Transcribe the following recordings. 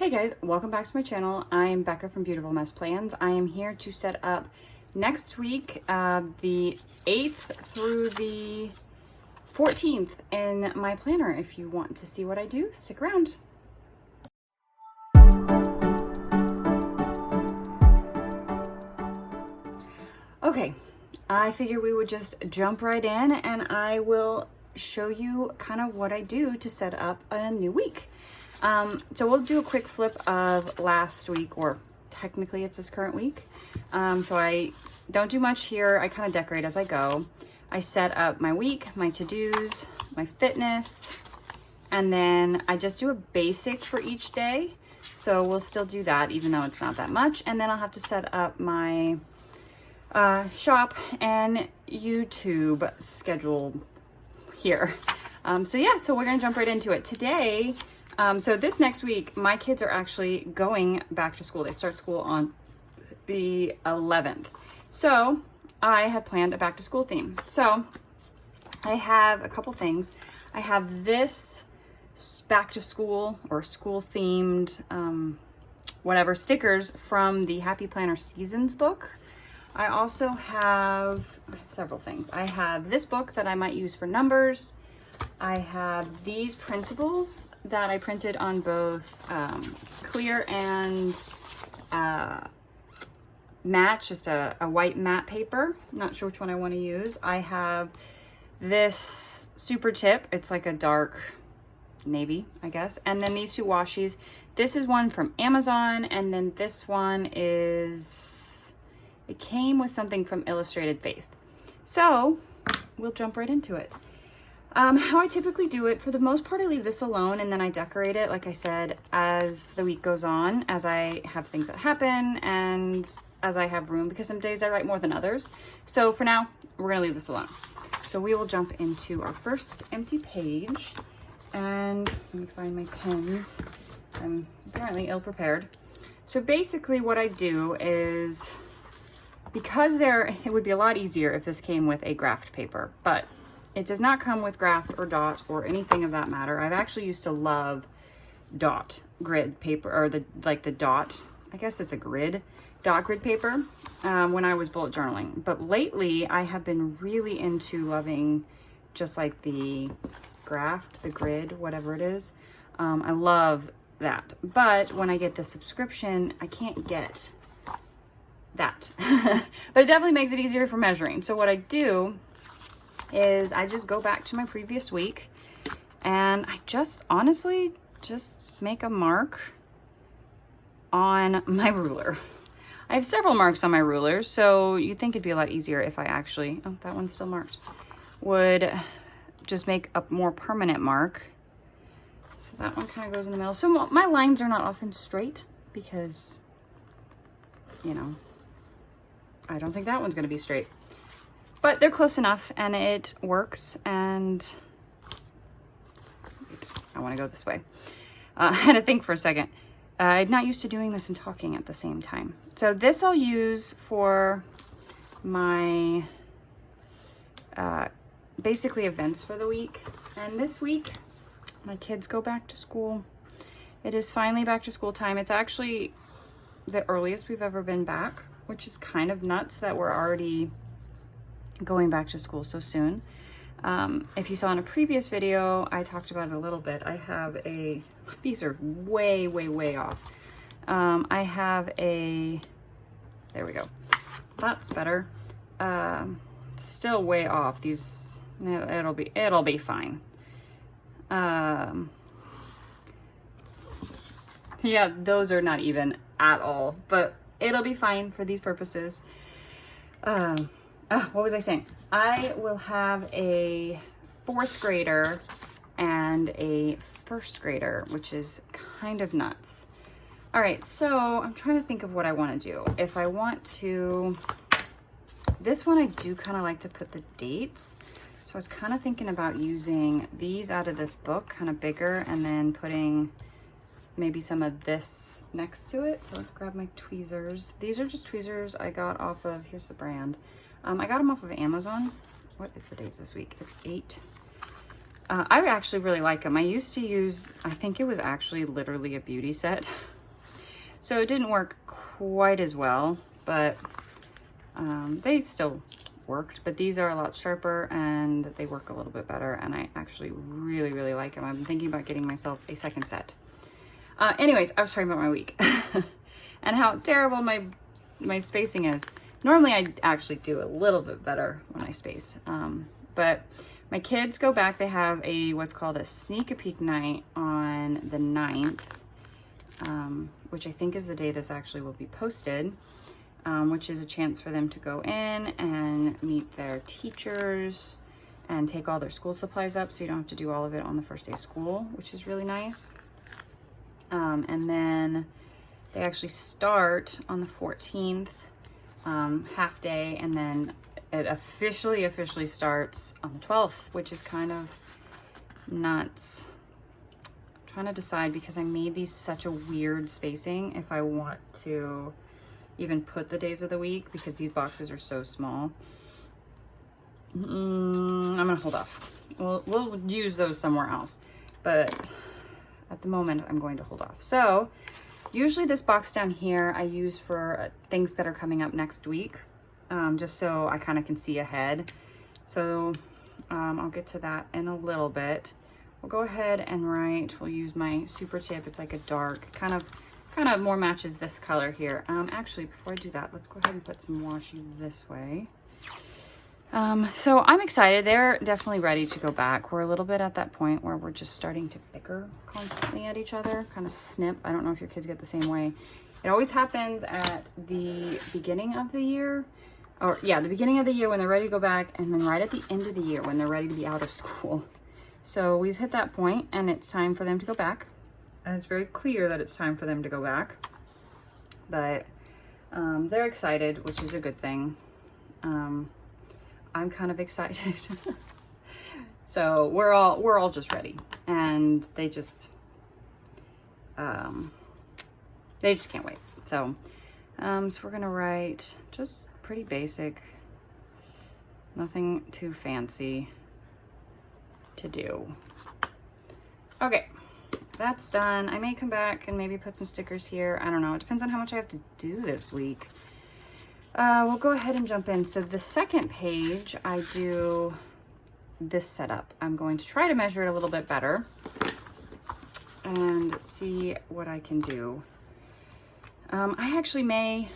Hey guys, welcome back to my channel. I'm Becca from Beautiful Mess Plans. I am here to set up next week, the 8th through the 14th in my planner. If you want to see what I do, stick around. Okay, I figure we would just jump right in and I will show you kind of what I do to set up a new week. So we'll do a quick flip of last week, or technically it's this current week. So I don't do much here. I kind of decorate as I go. I set up my week, my to-dos, my fitness, and then I just do a basic for each day. So we'll still do that even though it's not that much. And then I'll have to set up my shop and YouTube schedule here. So we're gonna jump right into it today. So this next week, my kids are actually going back to school. They start school on the 11th. So I had planned a back to school theme. So I have a couple things. I have this back to school or school themed, whatever, stickers from the Happy Planner Seasons book. I also have several things. I have this book that I might use for numbers. I have these printables that I printed on both clear and matte, just a white matte paper. Not sure which one I want to use. I have this super tip. It's like a dark navy, I guess. And then these two washies. This is one from Amazon, and then this one is, it came with something from Illustrated Faith. So we'll jump right into it. How I typically do it, for the most part, I leave this alone and then I decorate it, like I said, as the week goes on, as I have things that happen and as I have room, because some days I write more than others. So for now, we're gonna leave this alone. So we will jump into our first empty page, and let me find my pens. I'm apparently ill-prepared. So basically what I do is, because it would be a lot easier if this came with a graphed paper, but it does not come with graph or dot or anything of that matter. I've actually used to love dot grid paper, or the dot, I guess it's a grid, dot grid paper when I was bullet journaling. But lately I have been really into loving just like the graph, the grid, whatever it is. I love that. But when I get the subscription, I can't get that. But it definitely makes it easier for measuring. So what I do is I just go back to my previous week and I just honestly just make a mark on my ruler. I have several marks on my ruler, so you'd think it'd be a lot easier if I actually, oh, that one's still marked, would just make a more permanent mark. So that one kind of goes in the middle. So my lines are not often straight because, you know, I don't think that one's going to be straight. But they're close enough and it works, and I want to go this way. I had to think for a second. I'm not used to doing this and talking at the same time. So this I'll use for my basically events for the week. And this week, my kids go back to school. It is finally back to school time. It's actually the earliest we've ever been back, which is kind of nuts that we're already going back to school so soon. If you saw in a previous video, I talked about it a little bit. I have these are way, way, way off. I have there we go. That's better. Still way off. These, it'll be fine. Yeah, those are not even at all, but it'll be fine for these purposes. What was I saying? I will have a 4th grader and a 1st grader, which is kind of nuts. All right, so I'm trying to think of what I want to do. If I want to, this one I do kind of like to put the dates. So I was kind of thinking about using these out of this book, kind of bigger, and then putting maybe some of this next to it. So let's grab my tweezers. These are just tweezers I got off of, here's the brand. I got them off of Amazon. What is the dates this week? It's 8. I actually really like them. I used to use, I think it was actually literally a beauty set. So it didn't work quite as well, but they still worked. But these are a lot sharper and they work a little bit better. And I actually really, really like them. I've been thinking about getting myself a second set. Anyways, I was talking about my week and how terrible my spacing is. Normally I actually do a little bit better when I space. But my kids go back. They have what's called a sneak a peek night on the 9th, which I think is the day this actually will be posted, which is a chance for them to go in and meet their teachers and take all their school supplies up, so you don't have to do all of it on the first day of school, which is really nice. And then they actually start on the 14th, half day, and then it officially starts on the 12th, which is kind of nuts. I'm trying to decide, because I made these such a weird spacing, if I want to even put the days of the week, because these boxes are so small. I'm gonna hold off. We'll use those somewhere else, but at the moment I'm going to hold off. So usually this box down here I use for things that are coming up next week, just so I kind of can see ahead. So I'll get to that in a little bit. We'll go ahead and write. We'll use my super tip. It's like a dark, kind of more matches this color here. Actually, before I do that, let's go ahead and put some washi this way. So I'm excited. They're definitely ready to go back. We're a little bit at that point where we're just starting to bicker constantly at each other, kind of snip. I don't know if your kids get the same way. It always happens at the beginning of the year, or yeah, the beginning of the year when they're ready to go back, and then right at the end of the year when they're ready to be out of school. So we've hit that point and it's time for them to go back. And it's very clear that it's time for them to go back. But they're excited, which is a good thing. I'm kind of excited. So we're all just ready, and they just can't wait. So so we're gonna write just pretty basic, nothing too fancy to do. Okay, that's done. I may come back and maybe put some stickers here. I don't know. It depends on how much I have to do this week. We'll go ahead and jump in. So the second page, I do this setup. I'm going to try to measure it a little bit better and see what I can do. I actually may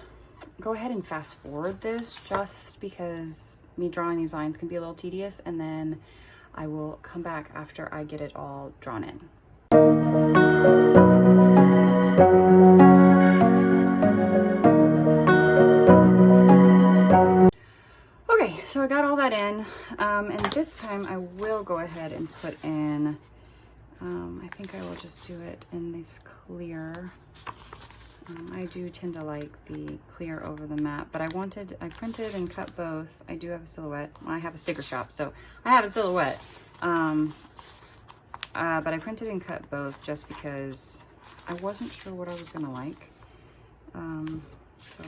go ahead and fast forward this, just because me drawing these lines can be a little tedious, and then I will come back after I get it all drawn in. Okay, so I got all that in, and this time I will go ahead and put in, I think I will just do it in this clear. I do tend to like the clear over the matte, but I printed and cut both. I do have a silhouette. Well, I have a sticker shop, so I have a silhouette. But I printed and cut both just because I wasn't sure what I was gonna like. So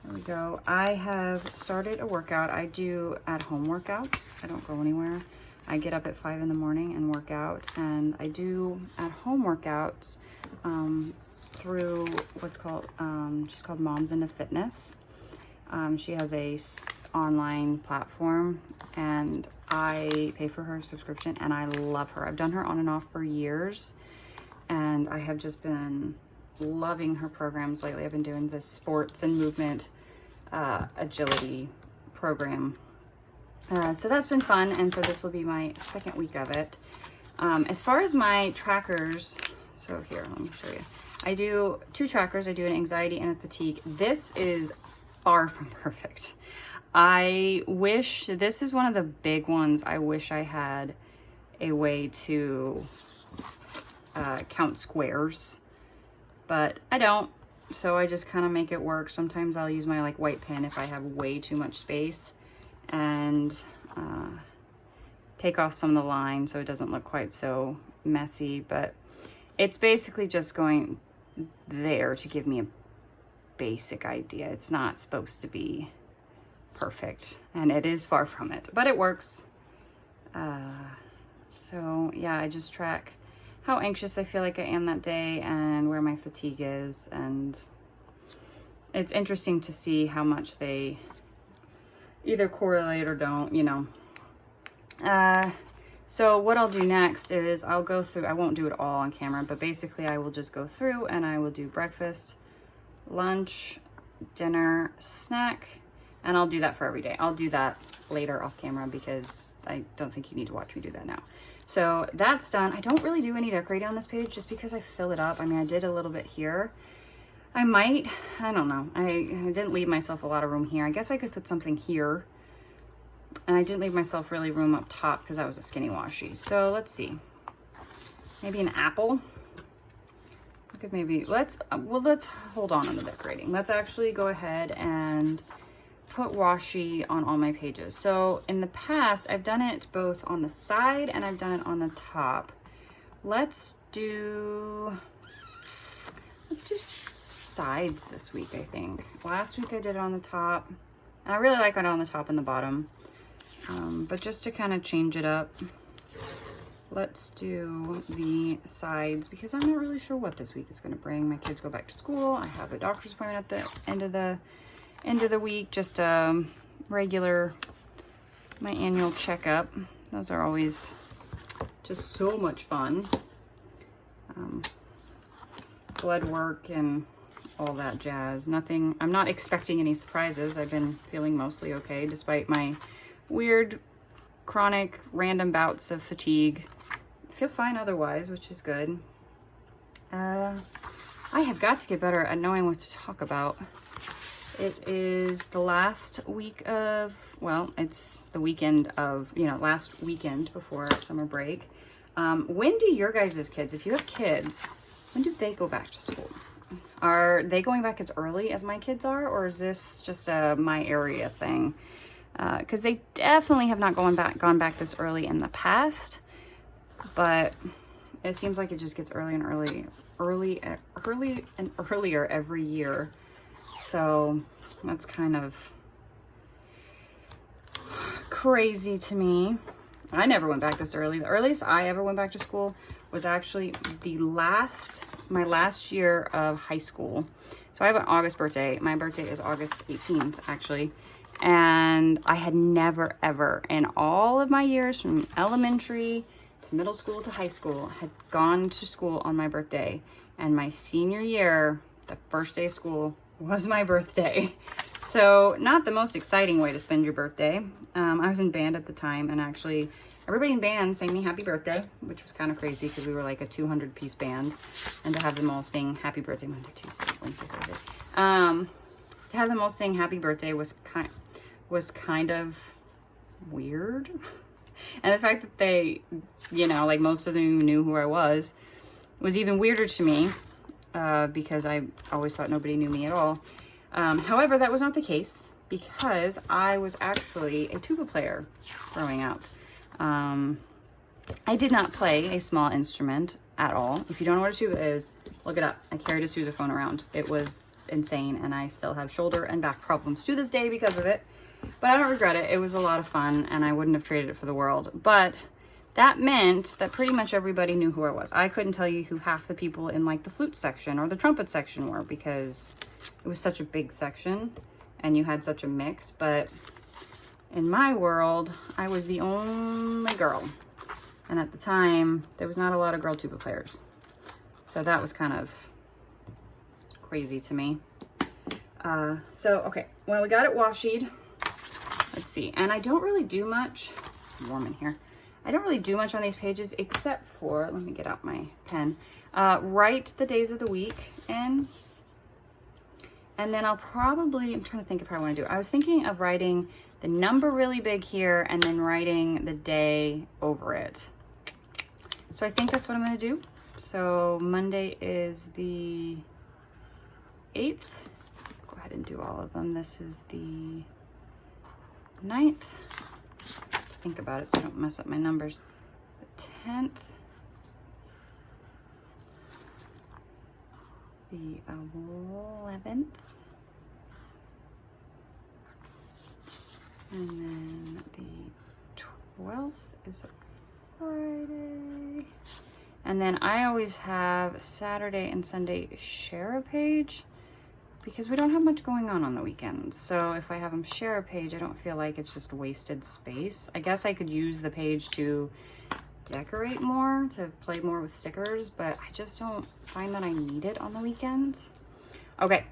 there we go. I have started a workout. I do at-home workouts. I don't go anywhere. I get up at 5 in the morning and work out, and I do at-home workouts through what's called, she's called Moms Into Fitness. She has a online platform, and I pay for her subscription, and I love her. I've done her on and off for years, and I have just been loving her programs lately. I've been doing this sports and movement agility program. So that's been fun, and so this will be my second week of it. As far as my trackers, so here, let me show you. I do 2 trackers. I do an anxiety and a fatigue. This is far from perfect. I wish, this is one of the big ones. I wish I had a way to count squares, but I don't. So I just kind of make it work. Sometimes I'll use my like white pen if I have way too much space, and take off some of the lines so it doesn't look quite so messy. But it's basically just going there to give me a basic idea. It's not supposed to be perfect, and it is far from it, but it works. So yeah, I just track how anxious I feel like I am that day and where my fatigue is. And it's interesting to see how much they either correlate or don't, you know. So what I'll do next is I'll go through, I won't do it all on camera, but basically I will just go through and I will do breakfast, lunch, dinner, snack, and I'll do that for every day. I'll do that later off camera because I don't think you need to watch me do that now. So that's done. I don't really do any decorating on this page just because I fill it up. I mean, I did a little bit here. I might, I don't know. I didn't leave myself a lot of room here. I guess I could put something here. And I didn't leave myself really room up top because that was a skinny washi. So let's see. Maybe an apple. I could maybe, let's hold on the decorating. Let's actually go ahead and put washi on all my pages. So in the past, I've done it both on the side and I've done it on the top. Let's do sides this week, I think. Last week I did it on the top. And I really like it on the top and the bottom. But just to kind of change it up, let's do the sides because I'm not really sure what this week is going to bring. My kids go back to school. I have a doctor's appointment at the end of the week, just regular, my annual checkup. Those are always just so much fun. Blood work and all that jazz. Nothing, I'm not expecting any surprises. I've been feeling mostly okay despite my weird, chronic, random bouts of fatigue. Feel fine otherwise, which is good. I have got to get better at knowing what to talk about. It is the last week of, well, it's the weekend of, you know, last weekend before summer break. When do your guys' kids, if you have kids, when do they go back to school? Are they going back as early as my kids are, or is this just a my area thing? Because they definitely have not gone back this early in the past, but it seems like it just gets early and earlier every year. So that's kind of crazy to me. I never went back this early. The earliest I ever went back to school was actually my last year of high school. So I have an August birthday. My birthday is August 18th, actually. And I had never, ever, in all of my years from elementary to middle school to high school, had gone to school on my birthday. And my senior year, the first day of school, was my birthday. So not the most exciting way to spend your birthday. I was in band at the time, and actually everybody in band sang me happy birthday, which was kind of crazy because we were like a 200-piece band. And to have them all sing happy birthday Monday, Tuesday, Wednesday, Thursday. To have them all sing happy birthday was kind of weird. And the fact that they, you know, like most of them knew who I was even weirder to me because I always thought nobody knew me at all. However, that was not the case because I was actually a tuba player growing up. I did not play a small instrument at all. If you don't know what a tuba is, look it up. I carried a sousaphone around. It was insane, and I still have shoulder and back problems to this day because of it. But I don't regret it. It was a lot of fun, and I wouldn't have traded it for the world. But that meant that pretty much everybody knew who I was. I couldn't tell you who half the people in like the flute section or the trumpet section were because it was such a big section and you had such a mix. But in my world, I was the only girl. And at the time, there was not a lot of girl tuba players. So that was kind of crazy to me. Okay, well, we got it washied. Let's see. And I don't really do much. I'm warm in here. I don't really do much on these pages except for, let me get out my pen, write the days of the week in. And then I'll probably, I'm trying to think of how I want to do it. I was thinking of writing the number really big here and then writing the day over it. So I think that's what I'm going to do. So Monday is the 8th. Go ahead and do all of them. This is the 9th. Think about it so I don't mess up my numbers. The 10th. The 11th. And then the 12th is a Friday. And then I always have Saturday and Sunday share a page because we don't have much going on the weekends. So if I have them share a page, I don't feel like it's just wasted space. I guess I could use the page to decorate more, to play more with stickers, but I just don't find that I need it on the weekends. Okay,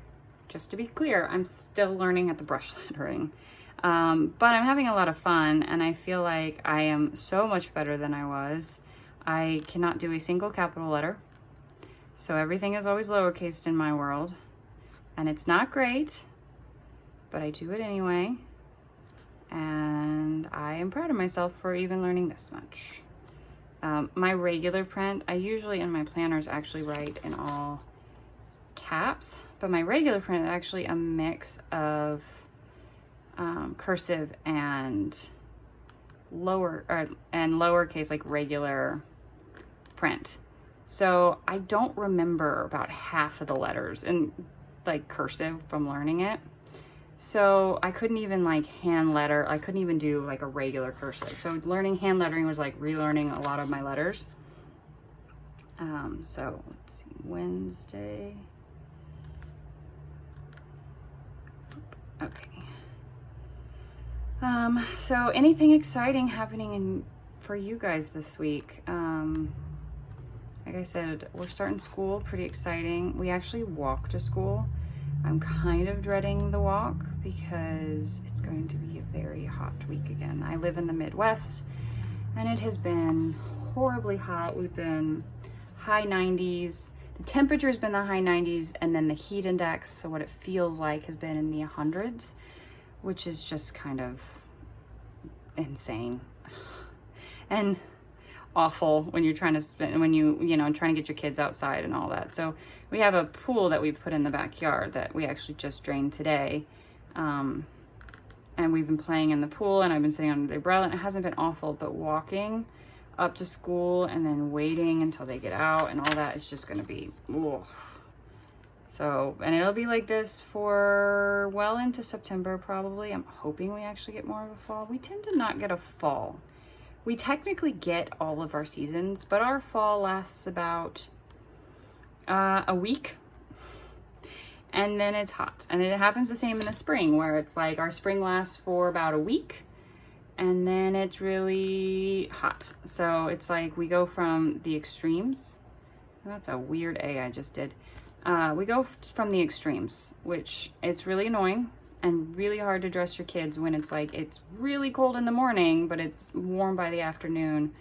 just to be clear, I'm still learning at the brush lettering. But I'm having a lot of fun, and I feel like I am so much better than I was. I cannot do a single capital letter, so everything is always lowercase in my world, and it's not great, but I do it anyway, and I am proud of myself for even learning this much. My regular print, I usually in my planners actually write in all caps, but my regular print is actually a mix of cursive and lowercase, like regular print. So I don't remember about half of the letters in like cursive from learning it. So I couldn't even like hand letter. I couldn't even do like a regular cursive. So learning hand lettering was like relearning a lot of my letters. So let's see, Wednesday. Okay. So anything exciting happening for you guys this week? Like I said, we're starting school, pretty exciting. We actually walk to school. I'm kind of dreading the walk because it's going to be a very hot week again. I live in the Midwest and it has been horribly hot. We've been high 90s. The temperature has been the high 90s, and then the heat index, so what it feels like, has been in the hundreds, which is just kind of insane and awful when you're trying to trying to get your kids outside and all that. So we have a pool that we've put in the backyard that we actually just drained today, and we've been playing in the pool, and I've been sitting under the umbrella, and it hasn't been awful, but walking up to school and then waiting until they get out and all that is just going to be so, and it'll be like this for well into September probably. I'm hoping we actually get more of a fall. We tend to not get a fall. We technically get all of our seasons, but our fall lasts about a week, and then it's hot. And it happens the same in the spring, where it's like our spring lasts for about a week, and then it's really hot. So it's like we go from the extremes. That's a weird A I just did. We go from the extremes, which it's really annoying and really hard to dress your kids when it's like it's really cold in the morning, but it's warm by the afternoon.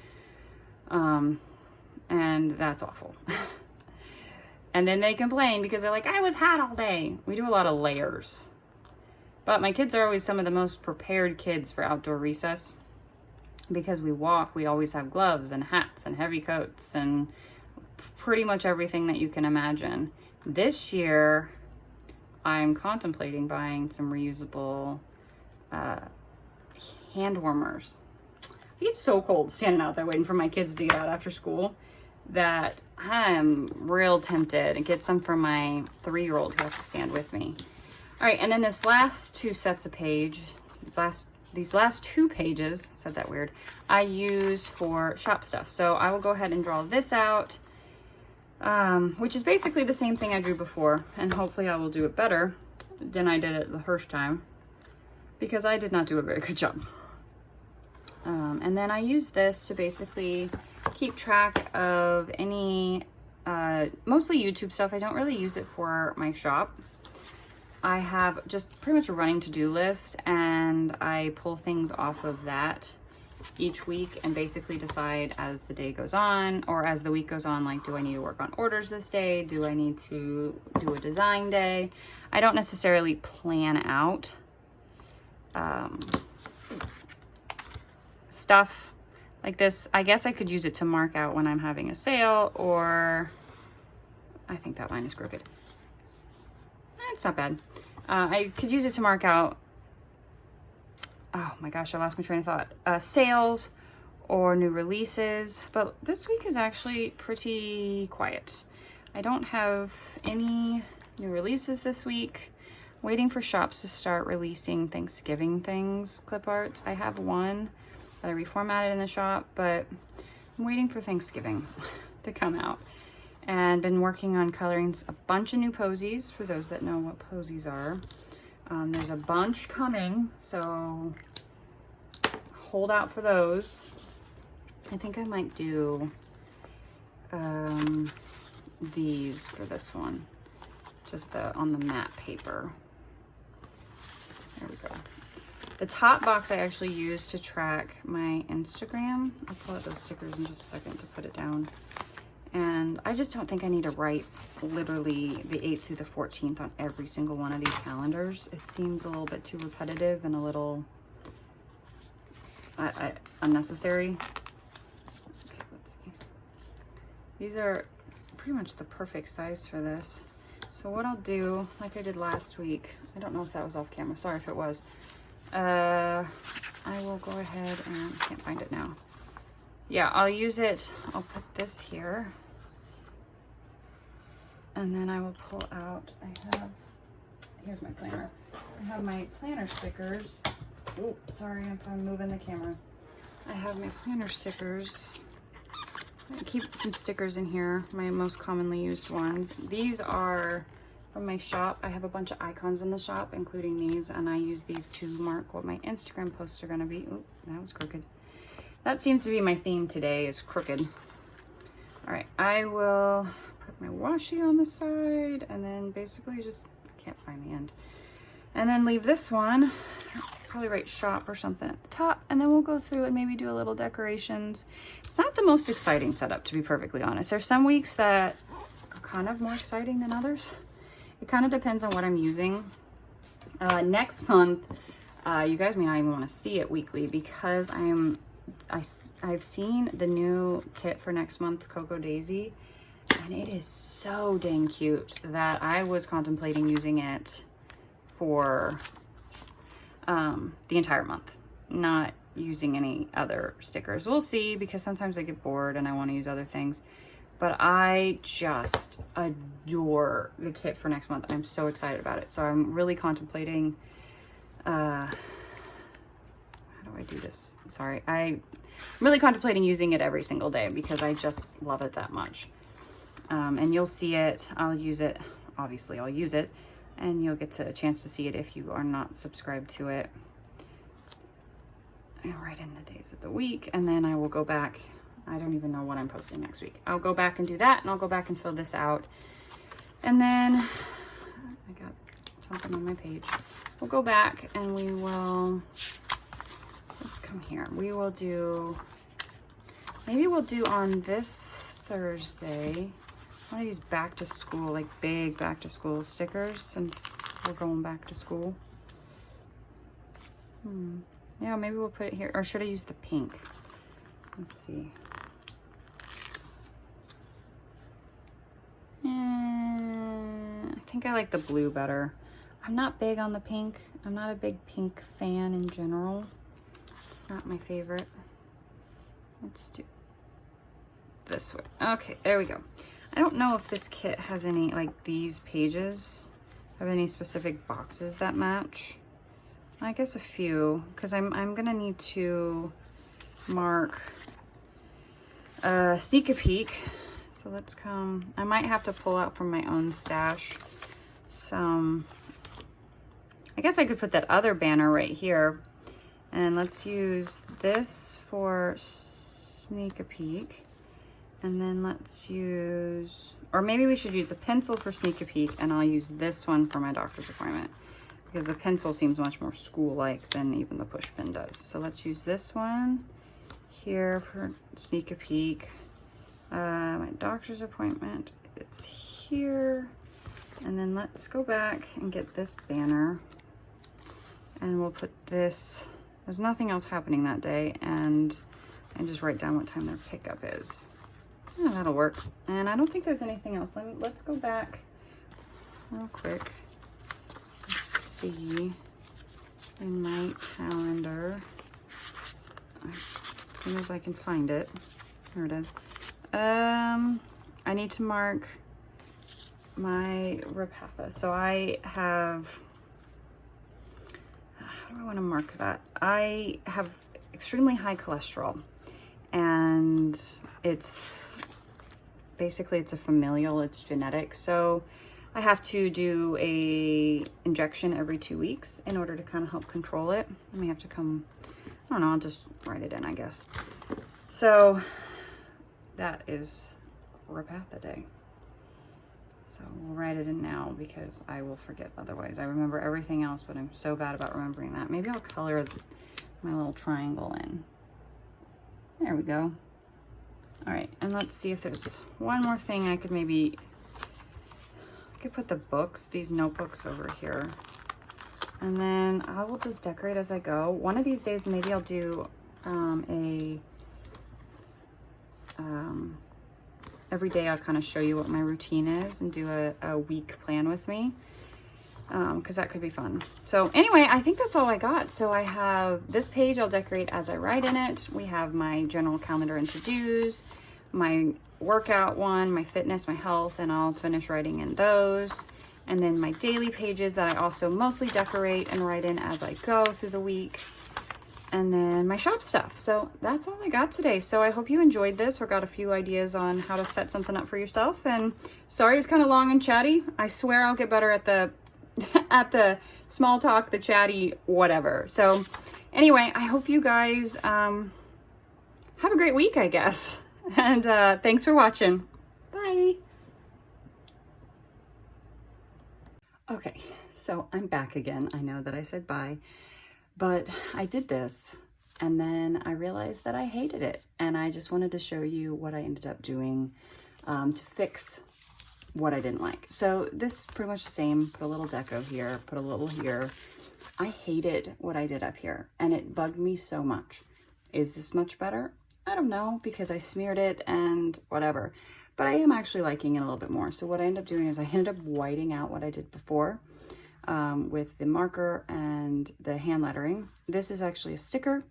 And that's awful. And then they complain because they're like, I was hot all day. We do a lot of layers. But my kids are always some of the most prepared kids for outdoor recess. Because we walk, we always have gloves and hats and heavy coats and pretty much everything that you can imagine. This year, I'm contemplating buying some reusable hand warmers. I get so cold standing out there waiting for my kids to get out after school that I'm real tempted to get some for my 3-year-old who has to stand with me. All right, and then this last two sets of these last 2 pages, said that weird, I use for shop stuff. So I will go ahead and draw this out, which is basically the same thing I drew before, and hopefully I will do it better than I did it the first time, because I did not do a very good job. And then I use this to basically keep track of any, mostly YouTube stuff. I don't really use it for my shop. I have just pretty much a running to-do list, and I pull things off of that each week and basically decide as the day goes on, or as the week goes on, like, do I need to work on orders this day? Do I need to do a design day? I don't necessarily plan out stuff like this. I guess I could use it to mark out when I'm having a sale, or I think that line is crooked. It's not bad. I could use it to mark out, oh my gosh, I lost my train of thought, sales or new releases, but this week is actually pretty quiet. I don't have any new releases this week. Waiting for shops to start releasing Thanksgiving things, clip arts. I have one that I reformatted in the shop, but I'm waiting for Thanksgiving to come out. And been working on coloring a bunch of new posies, for those that know what posies are. There's a bunch coming, so hold out for those. I think I might do these for this one, just on the matte paper. There we go. The top box I actually use to track my Instagram. I'll pull out those stickers in just a second to put it down. And I just don't think I need to write literally the 8th through the 14th on every single one of these calendars. It seems a little bit too repetitive and a little unnecessary. Okay, let's see. These are pretty much the perfect size for this. So what I'll do, like I did last week, I don't know if that was off camera, sorry if it was. I will go ahead and, I can't find it now. Yeah, I'll use it, I'll put this here. And then I will pull out, here's my planner. I have my planner stickers. Oh, sorry if I'm moving the camera. I have my planner stickers. I keep some stickers in here, my most commonly used ones. These are from my shop. I have a bunch of icons in the shop, including these, and I use these to mark what my Instagram posts are gonna be. Oh, that was crooked. That seems to be my theme today, is crooked. All right, I will put my washi on the side, and then basically just, can't find the end. And then leave this one, probably write shop or something at the top, and then we'll go through and maybe do a little decorations. It's not the most exciting setup, to be perfectly honest. There's some weeks that are kind of more exciting than others. It kind of depends on what I'm using. Next month, you guys may not even want to see it weekly, because I've seen the new kit for next month's Cocoa Daisy, and it is so dang cute that I was contemplating using it for the entire month, not using any other stickers. We'll see, because sometimes I get bored and I want to use other things, but I just adore the kit for next month. I'm so excited about it. So I'm really contemplating, how do I do this? Sorry. I'm really contemplating using it every single day, because I just love it that much. And you'll see it, I'll use it, obviously I'll use it, and you'll get a chance to see it if you are not subscribed to it. And write in the days of the week, and then I will go back. I don't even know what I'm posting next week. I'll go back and do that, and I'll go back and fill this out. And then I got something on my page. We'll go back and we will, let's come here. We will do, maybe we'll do on this Thursday, one of these back to school, like big back to school stickers, since we're going back to school. Yeah, maybe we'll put it here, or should I use the pink? Let's see. I think I like the blue better. I'm not big on the pink. I'm not a big pink fan in general. It's not my favorite. Let's do this way. Okay, there we go. I don't know if this kit has any, like these pages, have any specific boxes that match. I guess a few, because I'm gonna need to mark sneak a peek. So let's come, I might have to pull out from my own stash some, I guess I could put that other banner right here, and let's use this for sneak a peek, and then let's use, or maybe we should use a pencil for sneak a peek, and I'll use this one for my doctor's appointment, because the pencil seems much more school-like than even the push pin does. So let's use this one here for sneak a peek. My doctor's appointment, it's here. And then let's go back and get this banner, and we'll put this, there's nothing else happening that day, and just write down what time their pickup is. Yeah, that'll work. And I don't think there's anything else. Let's go back real quick. Let's see in my calendar, as soon as I can find it. There it is. I need to mark my Repatha. So I have, how do I want to mark that? I have extremely high cholesterol, and it's basically, it's a familial, it's genetic. So I have to do a injection every 2 weeks in order to kind of help control it. I may have to come, I don't know, I'll just write it in, I guess. So that is Repatha. So we'll write it in now because I will forget otherwise. I remember everything else, but I'm so bad about remembering that. Maybe I'll color my little triangle in. There we go. All right, and let's see if there's one more thing I could maybe, I could put the books, these notebooks over here. And then I will just decorate as I go. One of these days, maybe I'll do every day I'll kind of show you what my routine is and do a week plan with me, because that could be fun. So anyway, I think that's all I got. So I have this page I'll decorate as I write in it. We have my general calendar and to-dos, my workout one, my fitness, my health, and I'll finish writing in those. And then my daily pages that I also mostly decorate and write in as I go through the week. And then my shop stuff. So that's all I got today. So I hope you enjoyed this or got a few ideas on how to set something up for yourself. And sorry it's kind of long and chatty. I swear I'll get better at the at the small talk, the chatty, whatever. So anyway, I hope you guys have a great week, I guess. And thanks for watching. Bye. Okay, so I'm back again. I know that I said bye. But I did this and then I realized that I hated it, and I just wanted to show you what I ended up doing to fix what I didn't like. So this is pretty much the same. Put a little deco here, put a little here. I hated what I did up here and it bugged me so much. Is this much better? I don't know, because I smeared it and whatever. But I am actually liking it a little bit more. So what I ended up doing is I ended up whiting out what I did before. With the marker and the hand lettering. This is actually a sticker.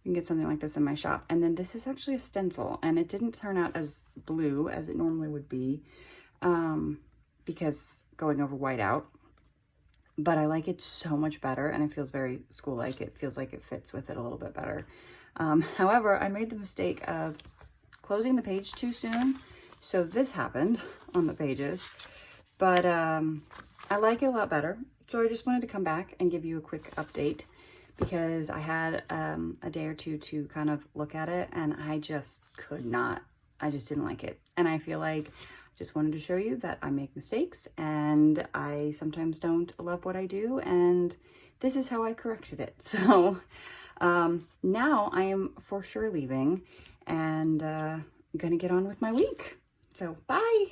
You can get something like this in my shop. And then this is actually a stencil, and it didn't turn out as blue as it normally would be because going over white out. But I like it so much better, and it feels very school-like. It feels like it fits with it a little bit better. However, I made the mistake of closing the page too soon. So this happened on the pages. But I like it a lot better. So I just wanted to come back and give you a quick update because I had a day or two to kind of look at it, and I just could not, I just didn't like it. And I feel like I just wanted to show you that I make mistakes and I sometimes don't love what I do, and this is how I corrected it. So now I am for sure leaving and gonna get on with my week. So bye.